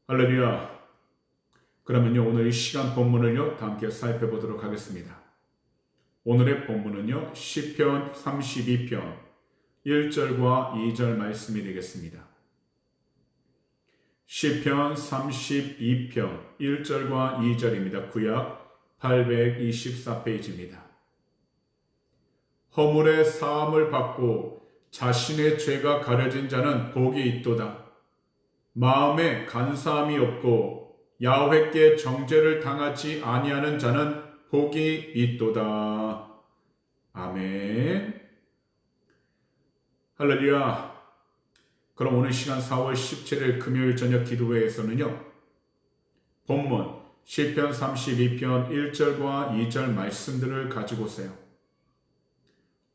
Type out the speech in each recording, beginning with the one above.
할렐루야. 그러면요, 오늘 이 시간 본문을요, 다 함께 살펴보도록 하겠습니다. 오늘의 본문은요, 시편 32편 1절과 2절 말씀이 되겠습니다. 시편 32편 1절과 2절입니다. 구약 824페이지입니다. 허물의 사함을 받고 자신의 죄가 가려진 자는 복이 있도다. 마음에 간사함이 없고 야훼께 정죄를 당하지 아니하는 자는 복이 있도다. 아멘. 할렐루야. 그럼 오늘 시간 4월 17일 금요일 저녁 기도회에서는요, 본문 시편 32편 1절과 2절 말씀들을 가지고 오세요.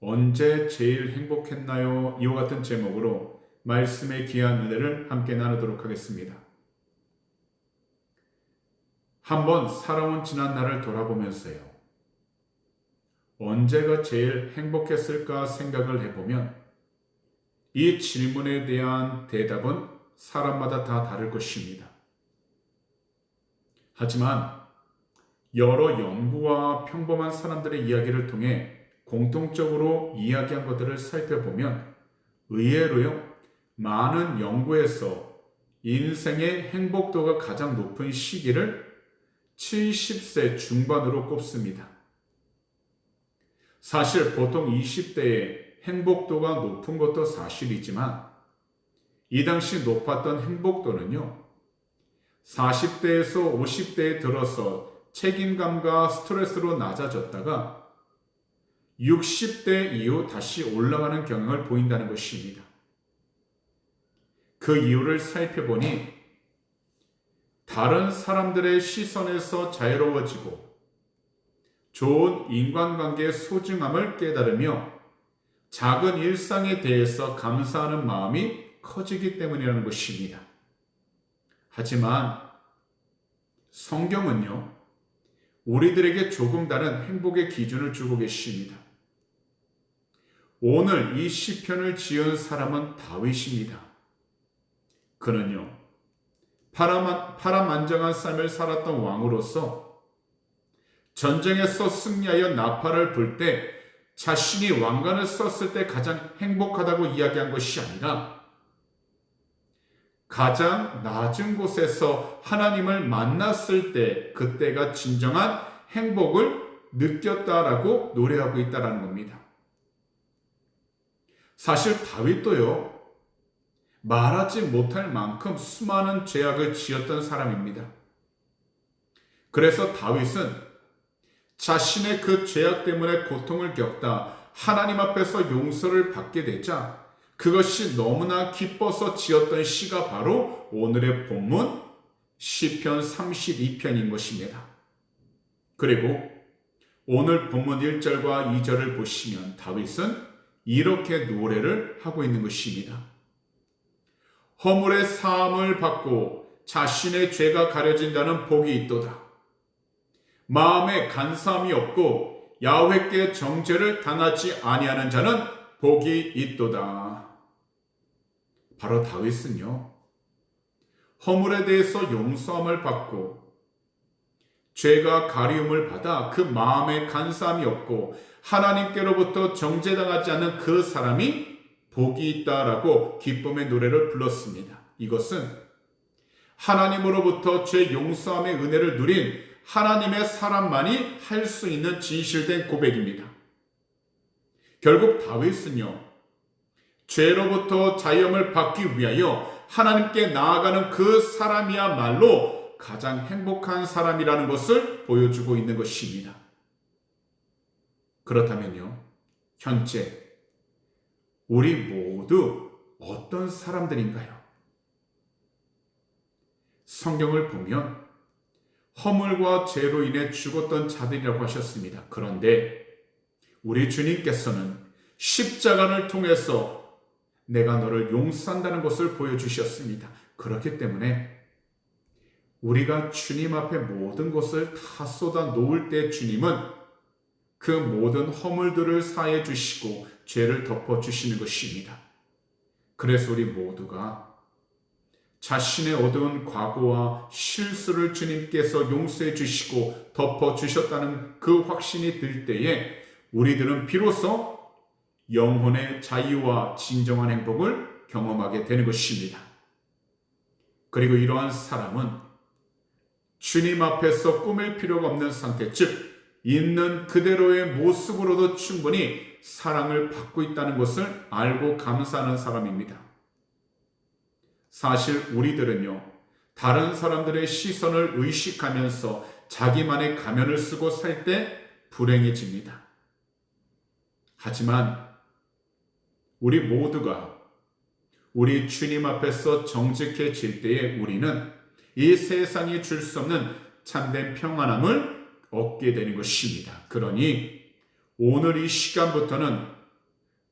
언제 제일 행복했나요? 이와 같은 제목으로 말씀의 귀한 은혜를 함께 나누도록 하겠습니다. 한번 살아온 지난 날을 돌아보면서요, 언제가 제일 행복했을까 생각을 해보면 이 질문에 대한 대답은 사람마다 다 다를 것입니다. 하지만 여러 연구와 평범한 사람들의 이야기를 통해 공통적으로 이야기한 것들을 살펴보면 의외로요, 많은 연구에서 인생의 행복도가 가장 높은 시기를 70세 중반으로 꼽습니다. 사실 보통 20대에 행복도가 높은 것도 사실이지만 이 당시 높았던 행복도는요, 40대에서 50대에 들어서 책임감과 스트레스로 낮아졌다가 60대 이후 다시 올라가는 경향을 보인다는 것입니다. 그 이유를 살펴보니 다른 사람들의 시선에서 자유로워지고 좋은 인간관계의 소중함을 깨달으며 작은 일상에 대해서 감사하는 마음이 커지기 때문이라는 것입니다. 하지만 성경은요, 우리들에게 조금 다른 행복의 기준을 주고 계십니다. 오늘 이 시편을 지은 사람은 다윗입니다. 그는요, 파란만장한 삶을 살았던 왕으로서 전쟁에서 승리하여 나팔을 불 때 자신이 왕관을 썼을 때 가장 행복하다고 이야기한 것이 아니라 가장 낮은 곳에서 하나님을 만났을 때 그때가 진정한 행복을 느꼈다라고 노래하고 있다는 겁니다. 사실 다윗도요, 말하지 못할 만큼 수많은 죄악을 지었던 사람입니다. 그래서 다윗은 자신의 그 죄악 때문에 고통을 겪다 하나님 앞에서 용서를 받게 되자 그것이 너무나 기뻐서 지었던 시가 바로 오늘의 본문 시편 32편인 것입니다. 그리고 오늘 본문 1절과 2절을 보시면 다윗은 이렇게 노래를 하고 있는 것입니다. 허물의 사함을 받고 자신의 죄가 가려진 자는 복이 있도다. 마음에 간사함이 없고 야훼께 정죄를 당하지 아니하는 자는 복이 있도다. 바로 다윗은요, 허물에 대해서 용서함을 받고 죄가 가리움을 받아 그 마음에 간사함이 없고 하나님께로부터 정죄당하지 않는 그 사람이 복이 있다라고 기쁨의 노래를 불렀습니다. 이것은 하나님으로부터 죄 용서함의 은혜를 누린 하나님의 사람만이 할 수 있는 진실된 고백입니다. 결국 다윗은요, 죄로부터 자유함을 받기 위하여 하나님께 나아가는 그 사람이야말로 가장 행복한 사람이라는 것을 보여주고 있는 것입니다. 그렇다면요, 현재 우리 모두 어떤 사람들인가요? 성경을 보면 허물과 죄로 인해 죽었던 자들이라고 하셨습니다. 그런데 우리 주님께서는 십자가를 통해서 내가 너를 용서한다는 것을 보여주셨습니다. 그렇기 때문에 우리가 주님 앞에 모든 것을 다 쏟아 놓을 때 주님은 그 모든 허물들을 사해 주시고 죄를 덮어 주시는 것입니다. 그래서 우리 모두가 자신의 어두운 과거와 실수를 주님께서 용서해 주시고 덮어 주셨다는 그 확신이 들 때에 우리들은 비로소 영혼의 자유와 진정한 행복을 경험하게 되는 것입니다. 그리고 이러한 사람은 주님 앞에서 꾸밀 필요가 없는 상태, 즉 있는 그대로의 모습으로도 충분히 사랑을 받고 있다는 것을 알고 감사하는 사람입니다. 사실 우리들은요, 다른 사람들의 시선을 의식하면서 자기만의 가면을 쓰고 살 때 불행해집니다. 하지만 우리 모두가 우리 주님 앞에서 정직해질 때에 우리는 이 세상이 줄 수 없는 참된 평안함을 얻게 되는 것입니다. 그러니 오늘 이 시간부터는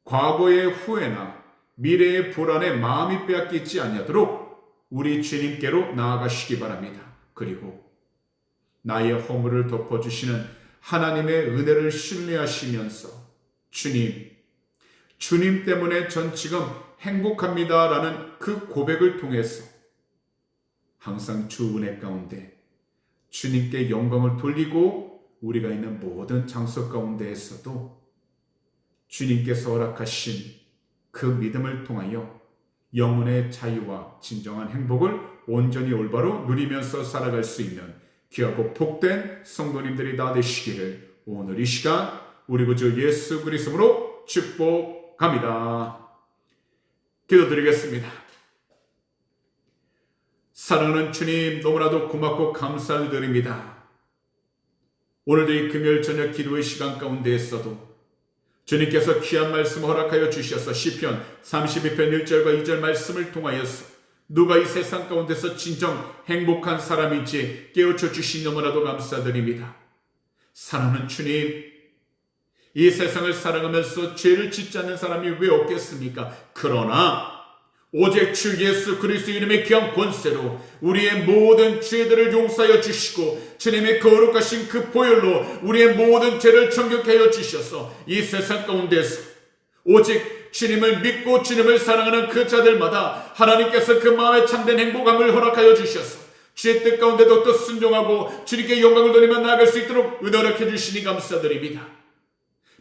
과거의 후회나 미래의 불안에 마음이 빼앗기지 아니하도록 우리 주님께로 나아가시기 바랍니다. 그리고 나의 허물을 덮어주시는 하나님의 은혜를 신뢰하시면서 주님 때문에 전 지금 행복합니다라는 그 고백을 통해서 항상 주 은혜 가운데 주님께 영광을 돌리고 우리가 있는 모든 장소 가운데에서도 주님께서 허락하신 그 믿음을 통하여 영혼의 자유와 진정한 행복을 온전히 올바로 누리면서 살아갈 수 있는 귀하고 복된 성도님들이 다 되시기를 오늘 이 시간 우리 구주 예수 그리스도로 축복합니다. 기도드리겠습니다. 사랑하는 주님, 너무나도 고맙고 감사를 드립니다. 오늘도 이 금요일 저녁 기도의 시간 가운데에서도 주님께서 귀한 말씀 허락하여 주셔서 시편 32편 1절과 2절 말씀을 통하여서 누가 이 세상 가운데서 진정 행복한 사람인지 깨우쳐 주신 너무나도 감사드립니다. 사랑하는 주님, 이 세상을 살아가면서 죄를 짓지 않는 사람이 왜 없겠습니까? 그러나 오직 주 예수 그리스도 이름의 귀한 권세로 우리의 모든 죄들을 용서하여 주시고 주님의 거룩하신 그 보혈로 우리의 모든 죄를 정결케 하여 주셔서 이 세상 가운데서 오직 주님을 믿고 주님을 사랑하는 그 자들마다 하나님께서 그 마음에 참된 행복함을 허락하여 주셔서 주의 뜻 가운데도 또 순종하고 주님께 영광을 돌리며 나아갈 수 있도록 은혜를 주시니 감사드립니다.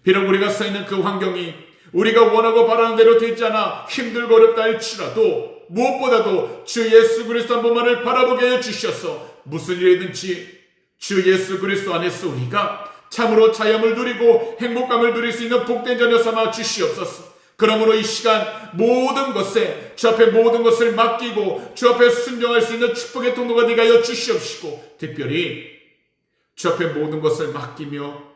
비록 우리가 서 있는 그 환경이 우리가 원하고 바라는 대로 되지 않아 힘들고 어렵다 할지라도 무엇보다도 주 예수 그리스도 한 분만을 바라보게 하여 주셔서 무슨 일이든지 주 예수 그리스도 안에서 우리가 참으로 자유함을 누리고 행복감을 누릴 수 있는 복된 자녀 삼아 주시옵소서. 그러므로 이 시간 모든 것에 주 앞에 모든 것을 맡기고 주 앞에 순종할 수 있는 축복의 통로가 되게 하여 주시옵시고 특별히 주 앞에 모든 것을 맡기며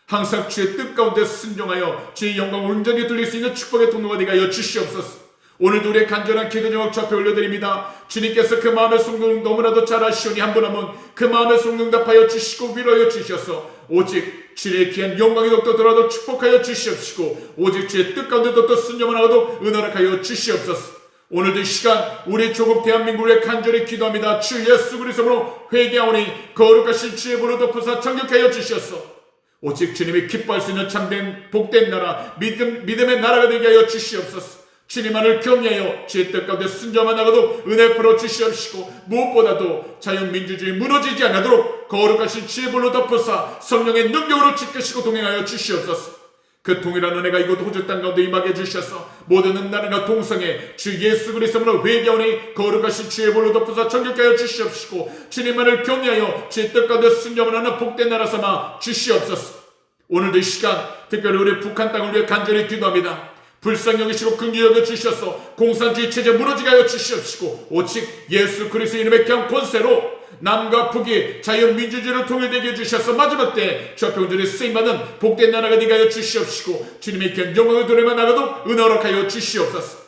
항상 주의 뜻 가운데 순종하여 주의 영광을 온전히 돌릴 수 있는 축복의 통로가 되게 하여 주시옵소서. 오늘도 우리의 간절한 기도 제목 주 앞에 올려드립니다. 주님께서 그 마음의 속능 너무나도 잘 아시오니 한 분 한 분 그 마음의 속능 답하여 주시고 위로하여 주셔서 오직 주의 귀한 영광이 더욱더 돌아도 축복하여 주시옵시고 오직 주의 뜻 가운데 더욱더 순종을 하고도 은혜하여 주시옵소서. 오늘도 이 시간 우리 조국 대한민국에 간절히 기도합니다. 주 예수 그리스도로 회개하오니 거룩하신 주의 불로 덮으사 정결하여 주시옵소서. 오직 주님이 기뻐할 수 있는 참된 복된 나라 믿음의 나라가 되게 하여 주시옵소서. 주님만을 경외하여 주의 뜻 가운데 순종만 나가도 은혜 풀어 주시옵시고 무엇보다도 자유민주주의 무너지지 않도록 거룩하신 주의 불로 덮으사 성령의 능력으로 지키시고 동행하여 주시옵소서. 그 동일한 은혜가 이곳 호주 땅 가운데 임하게 주셔서 모든 나라가 동성애 주 예수 그리스도로 회개하오니 거룩하신 주의 불로 덮으사 정결케 하여 주시옵시고 주님만을 경외하여 주의 뜻 가운데 순종을 하는 복된 나라 삼아 주시옵소서. 오늘도 이 시간 특별히 우리 북한 땅을 위해 간절히 기도합니다. 불쌍히 여기시고 긍휼히 여겨 주셔서 공산주의 체제 무너지게 하여 주시옵시고 오직 예수 그리스도 이름의 귀한 권세로 남과 북이 자유민주주의를 통일되게 해주셔서 마지막 때 주 앞에 온전히 쓰임받는 복된 나라가 되게 하여 주시옵시고 주님의 귀한 영광을 돌아만 나가도 은혜 허락하여 주시옵소서.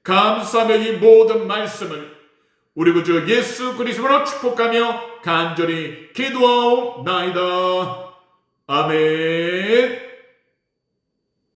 감사하며 이 모든 말씀을 우리 구주 예수 그리스도로 축복하며 간절히 기도하옵나이다. 아멘.